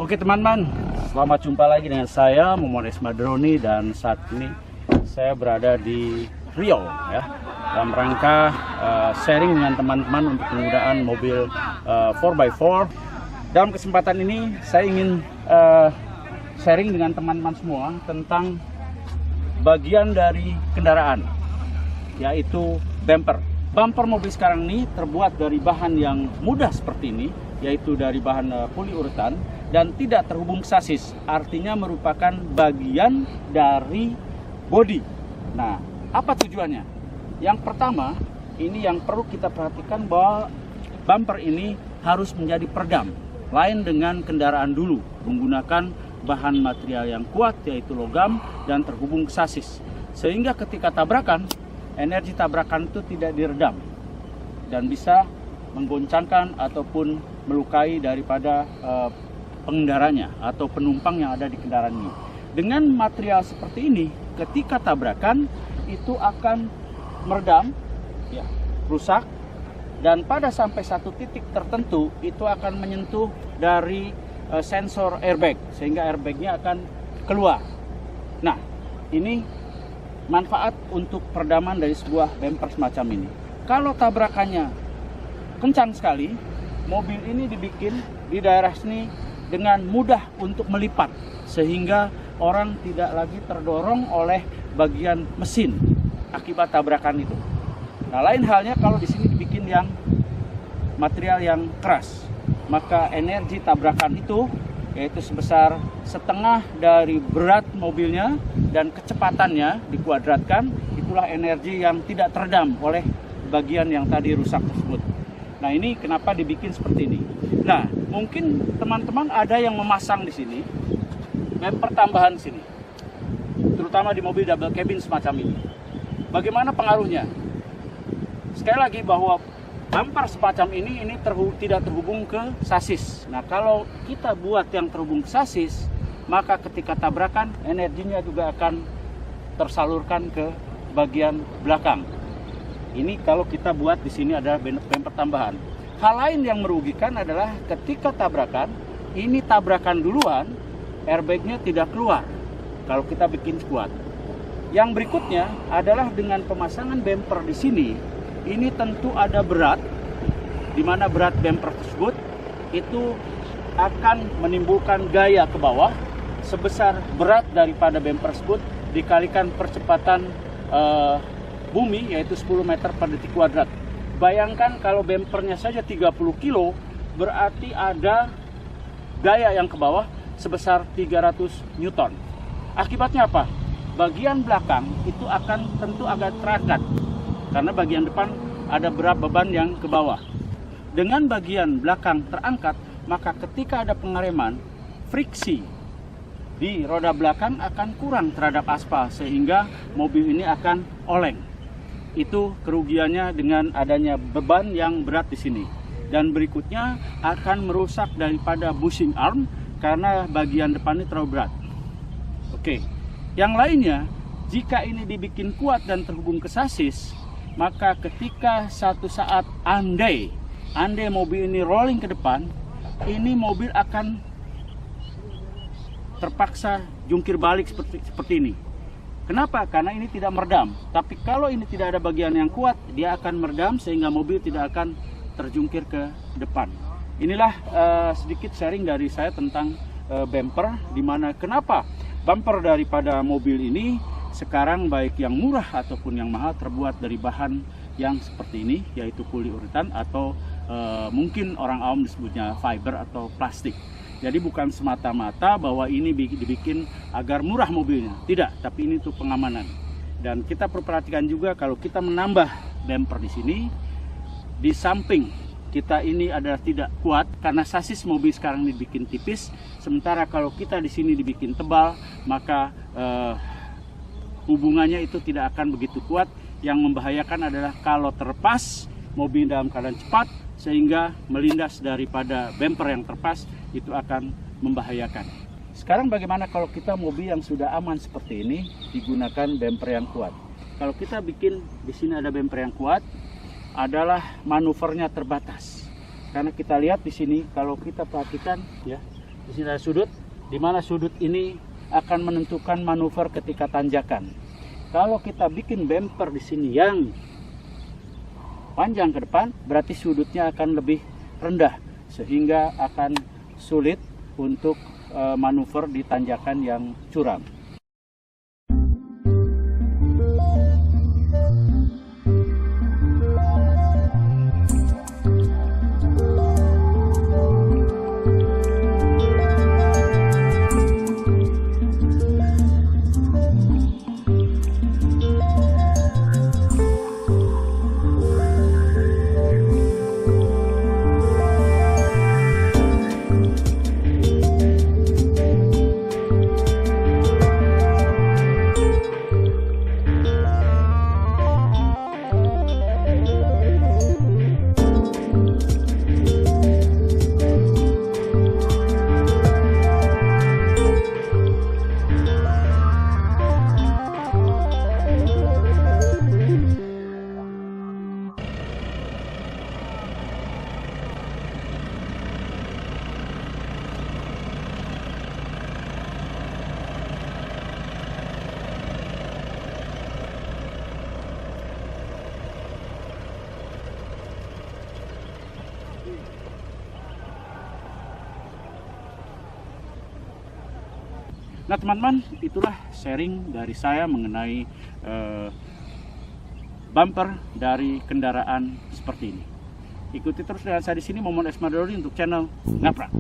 Oke teman-teman, selamat jumpa lagi dengan saya Momon Esmadroni, dan saat ini saya berada di Riau ya, dalam rangka sharing dengan teman-teman untuk penggunaan mobil 4x4. Dalam kesempatan ini saya ingin sharing dengan teman-teman semua tentang bagian dari kendaraan, yaitu bumper. Bumper mobil sekarang ini terbuat dari bahan yang mudah seperti ini, yaitu dari bahan poliuretan dan tidak terhubung sasis, artinya merupakan bagian dari bodi. Nah, apa tujuannya? Yang pertama, ini yang perlu kita perhatikan bahwa bumper ini harus menjadi peredam, lain dengan kendaraan dulu menggunakan bahan material yang kuat, yaitu logam dan terhubung ke sasis, sehingga ketika tabrakan, energi tabrakan itu tidak diredam dan bisa menggoncangkan ataupun melukai daripada pengendaranya atau penumpang yang ada di kendaraan ini. Dengan material seperti ini, ketika tabrakan itu akan meredam, ya, rusak, dan pada sampai satu titik tertentu itu akan menyentuh dari sensor airbag, sehingga airbagnya akan keluar. Nah, ini manfaat untuk peredaman dari sebuah bumper semacam ini. Kalau tabrakannya kencang sekali, mobil ini dibikin di daerah sini dengan mudah untuk melipat, sehingga orang tidak lagi terdorong oleh bagian mesin akibat tabrakan itu. Nah, lain halnya kalau di sini dibikin yang material yang keras, maka energi tabrakan itu yaitu sebesar setengah dari berat mobilnya dan kecepatannya dikuadratkan, itulah energi yang tidak teredam oleh bagian yang tadi rusak tersebut. Nah, ini kenapa dibikin seperti ini. Nah, mungkin teman-teman ada yang memasang di sini bumper tambahan sini, terutama di mobil double cabin semacam ini. Bagaimana pengaruhnya? Sekali lagi bahwa bumper semacam ini tidak terhubung ke sasis. Nah, kalau kita buat yang terhubung ke sasis, maka ketika tabrakan energinya juga akan tersalurkan ke bagian belakang. Ini kalau kita buat di sini ada bumper tambahan. Hal lain yang merugikan adalah ketika tabrakan, ini tabrakan duluan, airbagnya tidak keluar kalau kita bikin kuat. Yang berikutnya adalah dengan pemasangan bumper di sini, ini tentu ada berat, di mana berat bumper tersebut itu akan menimbulkan gaya ke bawah sebesar berat daripada bumper tersebut dikalikan percepatan bumi, yaitu 10 meter per detik kuadrat. Bayangkan kalau bumpernya saja 30 kilo, berarti ada gaya yang ke bawah sebesar 300 Newton. Akibatnya apa? Bagian belakang itu akan tentu agak terangkat, karena bagian depan ada berat beban yang ke bawah. Dengan bagian belakang terangkat, maka ketika ada pengereman, friksi di roda belakang akan kurang terhadap aspal, sehingga mobil ini akan oleng. Itu kerugiannya dengan adanya beban yang berat di sini. Dan berikutnya akan merusak daripada bushing arm karena bagian depan ini terlalu berat. Oke. Yang lainnya, jika ini dibikin kuat dan terhubung ke sasis, maka ketika satu saat andai mobil ini rolling ke depan, ini mobil akan terpaksa jungkir balik seperti ini. Kenapa? Karena ini tidak meredam. Tapi kalau ini tidak ada bagian yang kuat, dia akan meredam sehingga mobil tidak akan terjungkir ke depan. Inilah sedikit sharing dari saya tentang bumper, dimana kenapa bumper daripada mobil ini sekarang baik yang murah ataupun yang mahal terbuat dari bahan yang seperti ini, yaitu poliuretan atau mungkin orang awam disebutnya fiber atau plastik. Jadi bukan semata-mata bahwa ini dibikin agar murah mobilnya, tidak, tapi ini untuk pengamanan. Dan kita perlu perhatikan juga kalau kita menambah bumper di sini, di samping kita ini adalah tidak kuat karena sasis mobil sekarang dibikin tipis, sementara kalau kita di sini dibikin tebal, maka hubungannya itu tidak akan begitu kuat. Yang membahayakan adalah kalau terlepas mobil dalam keadaan cepat sehingga melindas daripada bumper yang terlepas, itu akan membahayakan. Sekarang bagaimana kalau kita mobil yang sudah aman seperti ini digunakan bumper yang kuat? Kalau kita bikin di sini ada bumper yang kuat, adalah manuvernya terbatas. Karena kita lihat di sini, kalau kita perhatikan ya, Di sini ada sudut, di mana sudut ini akan menentukan manuver ketika tanjakan. Kalau kita bikin bumper di sini yang panjang ke depan, berarti sudutnya akan lebih rendah, sehingga akan sulit untuk manuver di tanjakan yang curam. Nah teman-teman, itulah sharing dari saya mengenai bumper dari kendaraan seperti ini. Ikuti terus dengan saya di sini, Momon Esmadroni untuk channel Ngaprak.